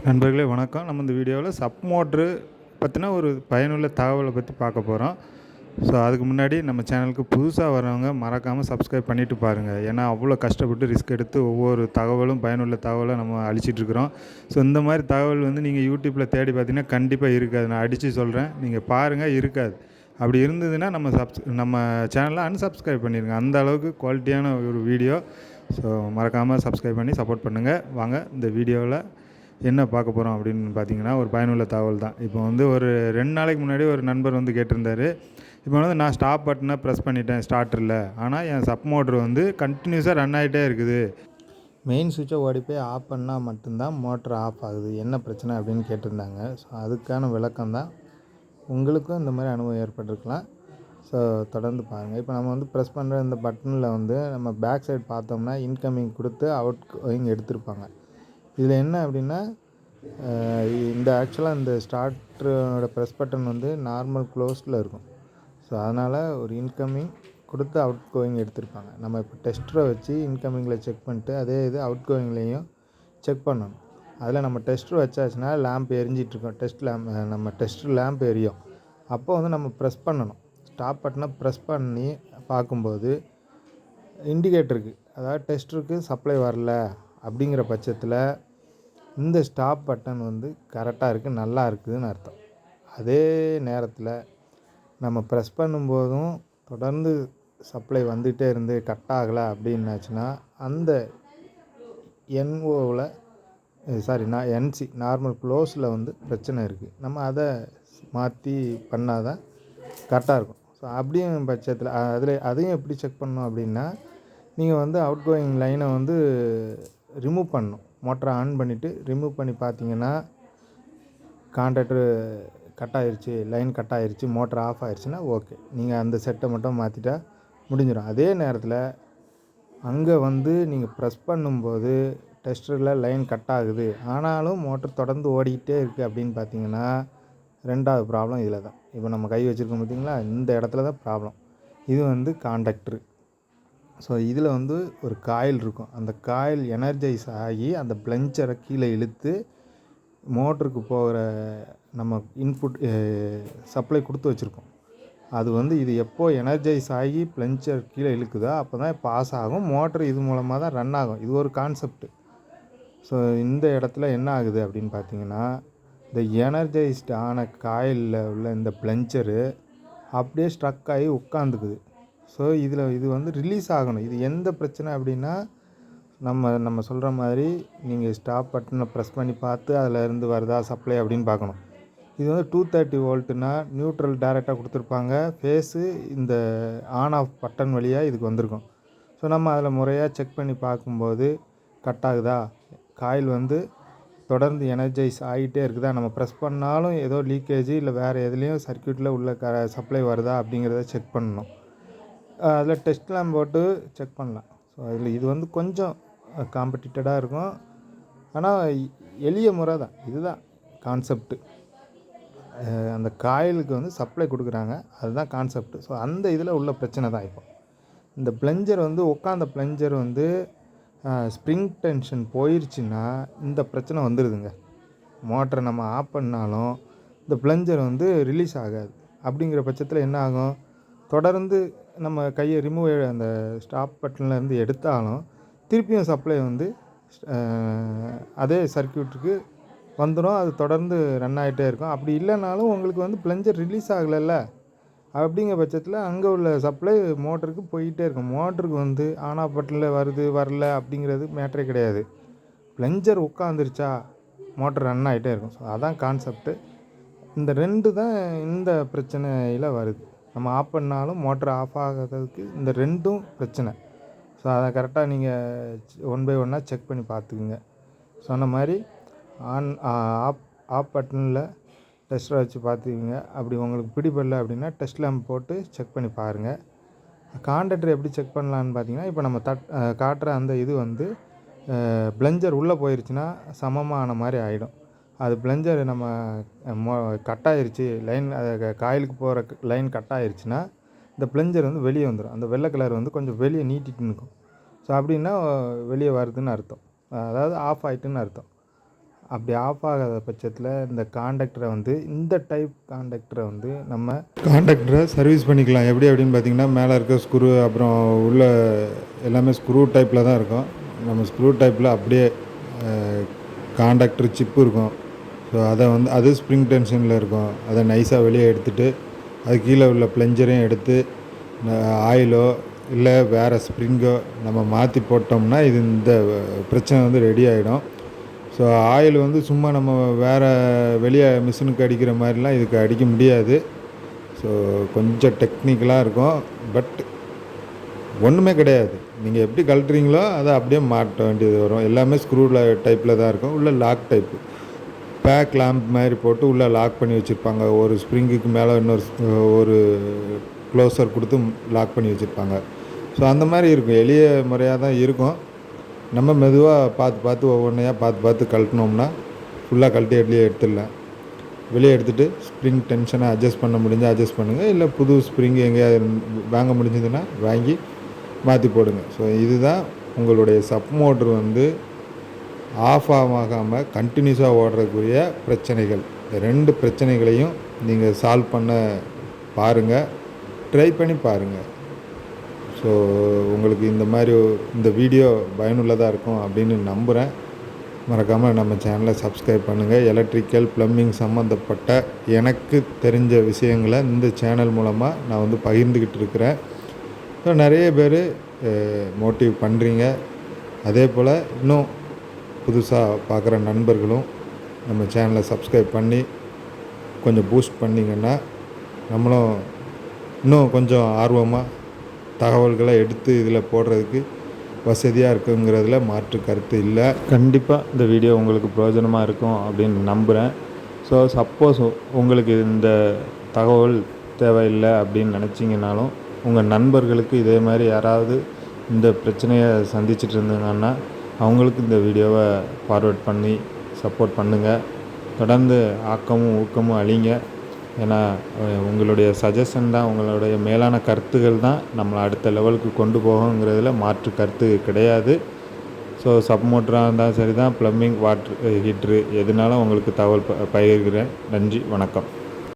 நண்பர்களே வணக்கம். நம்ம இந்த வீடியோவில் சப் மோட்ரு பற்றின ஒரு பயனுள்ள தகவலை பற்றி பார்க்க போகிறோம். ஸோ அதுக்கு முன்னாடி நம்ம சேனலுக்கு புதுசாக வரவங்க மறக்காமல் சப்ஸ்கிரைப் பண்ணிவிட்டு பாருங்கள். ஏன்னா அவ்வளோ கஷ்டப்பட்டு ரிஸ்க் எடுத்து ஒவ்வொரு தகவலும் பயனுள்ள தகவலை நம்ம அளிச்சிட்ருக்குறோம். ஸோ இந்த மாதிரி தகவல் நீங்கள் யூடியூப்பில் தேடி பார்த்தீங்கன்னா கண்டிப்பாக இருக்காது. நான் அடித்து சொல்கிறேன், நீங்கள் பாருங்கள், இருக்காது. அப்படி இருந்ததுன்னா நம்ம சேனலை அன்சப்ஸ்கிரைப் பண்ணிடுங்க. அந்த அளவுக்கு குவாலிட்டியான ஒரு வீடியோ. ஸோ மறக்காமல் சப்ஸ்கிரைப் பண்ணி சப்போர்ட் பண்ணுங்கள். வாங்க இந்த வீடியோவில் என்ன பார்க்க போகிறோம் அப்படின்னு பார்த்தீங்கன்னா, ஒரு பயனுள்ள தகவல் தான். இப்போ ஒரு 2 நாளைக்கு முன்னாடி ஒரு நண்பர் கேட்டிருந்தார். இப்போ நான் ஸ்டாப் பட்டனை ப்ரெஸ் பண்ணிட்டேன் ஸ்டார்டரில், ஆனால் என் சப் மோட்ரு கண்டினியூஸாக ரன் ஆகிட்டே இருக்குது. மெயின் சுவிட்சை ஓடி போய் ஆஃப் பண்ணால் மட்டும்தான் மோட்ரு ஆஃப் ஆகுது, என்ன பிரச்சனை அப்படின்னு கேட்டிருந்தாங்க. ஸோ அதுக்கான விளக்கம் தான். உங்களுக்கும் இந்த மாதிரி அனுபவம் ஏற்பட்டிருக்கலாம். ஸோ தொடர்ந்து பாருங்கள். இப்போ நம்ம ப்ரெஸ் பண்ணுற இந்த பட்டனில் நம்ம பேக் சைடு பார்த்தோம்னா இன்கமிங் கொடுத்து அவுட் கோயிங் எடுத்திருப்பாங்க. இதில் என்ன அப்படின்னா, இந்த ஆக்சுவலாக இந்த ஸ்டார்டரோட ப்ரெஸ் பட்டன் நார்மல் க்ளோஸில் இருக்கும். ஸோ அதனால் ஒரு இன்கமிங் கொடுத்து அவுட் கோயிங் எடுத்திருப்பாங்க. நம்ம இப்போ டெஸ்டரை வச்சு இன்கமிங்கில் செக் பண்ணிட்டு அதே இது அவுட் கோயிங்லேயும் செக் பண்ணணும். அதில் நம்ம டெஸ்டர் வச்சாச்சுன்னா லேம்ப் எரிஞ்சிட்ருக்கோம். நம்ம டெஸ்டர் லேம்ப் எரியும். அப்போ நம்ம ப்ரெஸ் பண்ணணும். ஸ்டாப் பட்டனை ப்ரெஸ் பண்ணி பார்க்கும்போது இண்டிகேட்டருக்கு, அதாவது டெஸ்டருக்கு சப்ளை வரல அப்படிங்கிற பட்சத்தில் இந்த ஸ்டாப் பட்டன் கரெக்டாக இருக்குது, நல்லா இருக்குதுன்னு அர்த்தம். அதே நேரத்தில் நம்ம ப்ரெஸ் பண்ணும்போதும் தொடர்ந்து சப்ளை வந்துகிட்டே இருந்து கட் ஆகலை அப்படின்னாச்சுன்னா அந்த என்ஓவில் என்சி நார்மல் க்ளோஸில் பிரச்சனை இருக்குது. நம்ம அதை மாற்றி பண்ணால் தான் கரெக்டாக இருக்கும். ஸோ அப்படியும் பட்சத்தில் அதையும் எப்படி செக் பண்ணணும் அப்படின்னா, நீங்கள் அவுட் கோயிங் லைனை ரிமூவ் பண்ணணும். மோட்டரை ஆன் பண்ணிவிட்டு ரிமூவ் பண்ணி பார்த்தீங்கன்னா கான்டாக்டரு கட் ஆகிருச்சு, லைன் கட் ஆகிருச்சு, மோட்டர் ஆஃப் ஆகிருச்சுன்னா ஓகே, நீங்கள் அந்த செட்டை மட்டும் மாற்றிட்டா முடிஞ்சிடும். அதே நேரத்தில் அங்கே நீங்கள் ப்ரெஸ் பண்ணும்போது டெஸ்டரில் லைன் கட் ஆகுது, ஆனாலும் மோட்டர் தொடர்ந்து ஓடிக்கிட்டே இருக்குது அப்படின்னு பார்த்தீங்கன்னா, ரெண்டாவது ப்ராப்ளம் இதில் தான். இப்போ நம்ம கை வச்சுருக்கோம் பார்த்தீங்களா, இந்த இடத்துல தான் ப்ராப்ளம். இது கான்டாக்டரு. ஸோ இதில் ஒரு காயில் இருக்கும். அந்த காயில் எனர்ஜைஸ் ஆகி அந்த பிளஞ்சரை கீழே இழுத்து மோட்டருக்கு போகிற நம்ம இன்புட் சப்ளை கொடுத்து வச்சுருக்கோம். அது இது எப்போ எனர்ஜைஸ் ஆகி பிளஞ்சர் கீழே இழுக்குதோ அப்போ தான் பாஸ் ஆகும். மோட்ரு இது மூலமாக தான் ரன் ஆகும். இது ஒரு கான்செப்ட். ஸோ இந்த இடத்துல என்ன ஆகுது அப்படின்னு பார்த்தீங்கன்னா, இந்த எனர்ஜைஸ்டு ஆன காயிலில் உள்ள இந்த பிளஞ்சரு அப்படியே ஸ்ட்ரக் ஆகி உட்காந்துக்குது. ஸோ இது ரிலீஸ் ஆகணும். இது எந்த பிரச்சனை அப்படின்னா, நம்ம சொல்கிற மாதிரி நீங்கள் ஸ்டாப் பட்டனை ப்ரெஸ் பண்ணி பார்த்து அதில் இருந்து வருதா சப்ளை அப்படின்னு பார்க்கணும். இது 230 வோல்ட்டுனா நியூட்ரல் டைரெக்டாக கொடுத்துருப்பாங்க. ஃபேஸு இந்த ஆன் ஆஃப் பட்டன் வழியாக இதுக்கு வந்திருக்கும். ஸோ நம்ம அதில் முறையாக செக் பண்ணி பார்க்கும்போது கட் ஆகுதா, காயில் தொடர்ந்து எனர்ஜைஸ் ஆகிட்டே இருக்குதா, நம்ம ப்ரெஸ் பண்ணாலும் ஏதோ லீக்கேஜ் இல்லை வேறு எதுலேயும் சர்க்யூட்டில் உள்ள சப்ளை வருதா அப்படிங்கிறத செக் பண்ணணும். அதில் டெஸ்ட் லேம்ப் போட்டு செக் பண்ணலாம். ஸோ அதில் இது கொஞ்சம் காம்படிட்டடாக இருக்கும். ஆனால் எளிய முறை தான். இதுதான் கான்செப்ட்டு. அந்த காயிலுக்கு சப்ளை கொடுக்குறாங்க, அதுதான் கான்செப்ட்டு. ஸோ அந்த இதில் உள்ள பிரச்சனை தான். இப்போ இந்த பிளஞ்சர் உட்காந்த பிளஞ்சர் ஸ்ப்ரிங் டென்ஷன் போயிடுச்சுன்னா இந்த பிரச்சனை வந்துடுதுங்க. மோட்டரை நம்ம ஆஃப் பண்ணாலும் இந்த பிளஞ்சர் ரிலீஸ் ஆகாது. அப்படிங்கிற பட்சத்தில் என்ன ஆகும், தொடர்ந்து நம்ம கையை அந்த ஸ்டாப் பட்டன்லேருந்து எடுத்தாலும் திருப்பியும் சப்ளை அதே சர்க்யூட்டுக்கு வந்துடும். அது தொடர்ந்து ரன் ஆகிட்டே இருக்கும். அப்படி இல்லைனாலும் உங்களுக்கு பிளஞ்சர் ரிலீஸ் ஆகலைல்ல, அப்படிங்கிற பட்சத்தில் அங்கே உள்ள சப்ளை மோட்டருக்கு போய்கிட்டே இருக்கும். மோட்டருக்கு ஆன் ஆஃப் பட்டனில் வருது வரல அப்படிங்கிறது மேட்டரே கிடையாது. பிளஞ்சர் உட்காந்துருச்சா மோட்டர் ரன் ஆகிட்டே இருக்கும். ஸோ அதான் கான்செப்ட்டு. இந்த 2 தான் இந்த பிரச்சனையில் வருது. நம்ம ஆஃப் பண்ணாலும் மோட்டர் ஆஃப் ஆகிறதுக்கு இந்த 2ம் பிரச்சனை. ஸோ அதை கரெக்டாக நீங்கள் ஒன் பை ஒன்னாக செக் பண்ணி பார்த்துக்குங்க. சொன்ன மாதிரி ஆஃப் பட்டனில் டெஸ்டரை வச்சு பார்த்துக்குங்க. அப்படி உங்களுக்கு பிடிபடல அப்படின்னா டெஸ்ட் லேம்ப் போட்டு செக் பண்ணி பாருங்கள். கான்டாக்டர் எப்படி செக் பண்ணலான்னு பார்த்தீங்கன்னா, இப்போ நம்ம காட்டுற அந்த இது பிளஞ்சர் உள்ளே போயிடுச்சுன்னா சமமான மாதிரி ஆகிடும். அது பிளஞ்சர் நம்ம கட் ஆகிருச்சு, லைன் காயிலுக்கு போகிற லைன் கட் ஆகிருச்சுன்னா இந்த பிளஞ்சர் வெளியே வந்துடும். அந்த வெள்ளை கலர் கொஞ்சம் வெளியே நீட்டிட்டு நிற்கும். ஸோ அப்படின்னா வெளியே வருதுன்னு அர்த்தம், அதாவது ஆஃப் ஆகிட்டுன்னு அர்த்தம். அப்படி ஆஃப் ஆகாத பட்சத்தில் இந்த காண்டக்டரை வந்து இந்த டைப் காண்டக்டரை வந்து நம்ம காண்டக்டரை சர்வீஸ் பண்ணிக்கலாம். எப்படி அப்படின்னு பார்த்திங்கன்னா, மேலே இருக்க ஸ்க்ரூ அப்புறம் உள்ள எல்லாமே ஸ்க்ரூ டைப்பில் தான் இருக்கும். நம்ம ஸ்க்ரூ டைப்பில் அப்படியே காண்டக்டர் சிப்பு இருக்கும். ஸோ அதை வந்து அது ஸ்ப்ரிங் டென்ஷனில் இருக்கும். அதை நைஸாக வெளியே எடுத்துகிட்டு அது கீழே உள்ள ப்ளஞ்சரையும் எடுத்து ஆயிலோ இல்லை வேறு ஸ்ப்ரிங்கோ நம்ம மாற்றி போட்டோம்னா இது இந்த பிரச்சனை வந்து ரெடி ஆகிடும். ஸோ ஆயில் வந்து சும்மா நம்ம வேறு வெளியே மிஷினுக்கு அடிக்கிற மாதிரிலாம் இதுக்கு அடிக்க முடியாது. ஸோ கொஞ்சம் டெக்னிக்கலாக இருக்கும். பட் ஒன்றுமே கிடையாது. நீங்கள் எப்படி கழட்டுறீங்களோ அதை அப்படியே மாட்ட வேண்டியது வரும். எல்லாமே ஸ்க்ரூவில் டைப்பில் தான் இருக்கும். உள்ள லாக் டைப்பு பேக் லேம்ப் மாதிரி போட்டு உள்ளே லாக் பண்ணி வச்சுருப்பாங்க. ஒரு ஸ்ப்ரிங்குக்கு மேலே இன்னொரு ஒரு க்ளோஸர் கொடுத்து லாக் பண்ணி வச்சுருப்பாங்க. ஸோ அந்த மாதிரி இருக்கும். எளிய முறையாக தான் இருக்கும். நம்ம மெதுவாக பார்த்து ஒவ்வொன்றையாக பார்த்து கழட்டினோம்னா ஃபுல்லாக கழட்டி வெளியே எடுத்துடலாம். வெளியே எடுத்துகிட்டு ஸ்ப்ரிங் டென்ஷனை அட்ஜஸ்ட் பண்ண முடிஞ்சால் அட்ஜஸ்ட் பண்ணுங்கள். இல்லை புது ஸ்ப்ரிங் எங்கேயாவது வாங்க முடிஞ்சதுன்னா வாங்கி மாற்றி போடுங்க. ஸோ இதுதான் உங்களுடைய சப் மோட்ரு வந்து ஆஃப் ஆகாமல் கண்டினியூஸாக ஓடுறதுக்குரிய பிரச்சனைகள். இந்த 2 பிரச்சனைகளையும் நீங்கள் சால்வ் பண்ண பாருங்கள், ட்ரை பண்ணி பாருங்கள். ஸோ உங்களுக்கு இந்த வீடியோ பயனுள்ளதாக இருக்கும் அப்படின்னு நம்புகிறேன். மறக்காமல் நம்ம சேனலை சப்ஸ்கிரைப் பண்ணுங்கள். எலக்ட்ரிக்கல் ப்ளம்பிங் சம்மந்தப்பட்ட எனக்கு தெரிஞ்ச விஷயங்களை இந்த சேனல் மூலமாக நான் வந்து பகிர்ந்துக்கிட்டு இருக்கிறேன். ஸோ நிறைய பேர் மோட்டிவ் பண்ணுறீங்க. அதே போல் இன்னும் புதுசாக பார்க்குற நண்பர்களும் நம்ம சேனலை சப்ஸ்கிரைப் பண்ணி கொஞ்சம் பூஸ்ட் பண்ணிங்கன்னா நம்மளும் இன்னும் கொஞ்சம் ஆர்வமாக தகவல்களை எடுத்து இதில் போடுறதுக்கு வசதியாக இருக்குங்கிறதுல மாற்று கருத்து இல்லை. கண்டிப்பாக இந்த வீடியோ உங்களுக்கு பிரயோஜனமாக இருக்கும் அப்படின்னு நம்புகிறேன். ஸோ சப்போஸ் உங்களுக்கு இந்த தகவல் தேவையில்லை அப்படின்னு நினச்சிங்கனாலும் உங்கள் நண்பர்களுக்கு இதே மாதிரி யாராவது இந்த பிரச்சனையை சந்திச்சிட்டு இருந்தாங்கன்னா அவங்களுக்கு இந்த வீடியோவை ஃபார்வேர்ட் பண்ணி சப்போர்ட் பண்ணுங்கள். தொடர்ந்து ஆக்கமும் ஊக்கமும் அளிங்க. ஏன்னா உங்களுடைய சஜஷன் தான், உங்களுடைய மேலான கருத்துக்கள் தான் நம்மளை அடுத்த லெவலுக்கு கொண்டு போகுங்கிறதுல மாற்று கருத்து கிடையாது. ஸோ சப் மோட்டராக இருந்தாலும் சரி தான், ப்ளம்பிங், வாட்ரு ஹீட்ரு எதுனாலும் உங்களுக்கு தகவல் பகிர்கிறேன். நன்றி, வணக்கம்.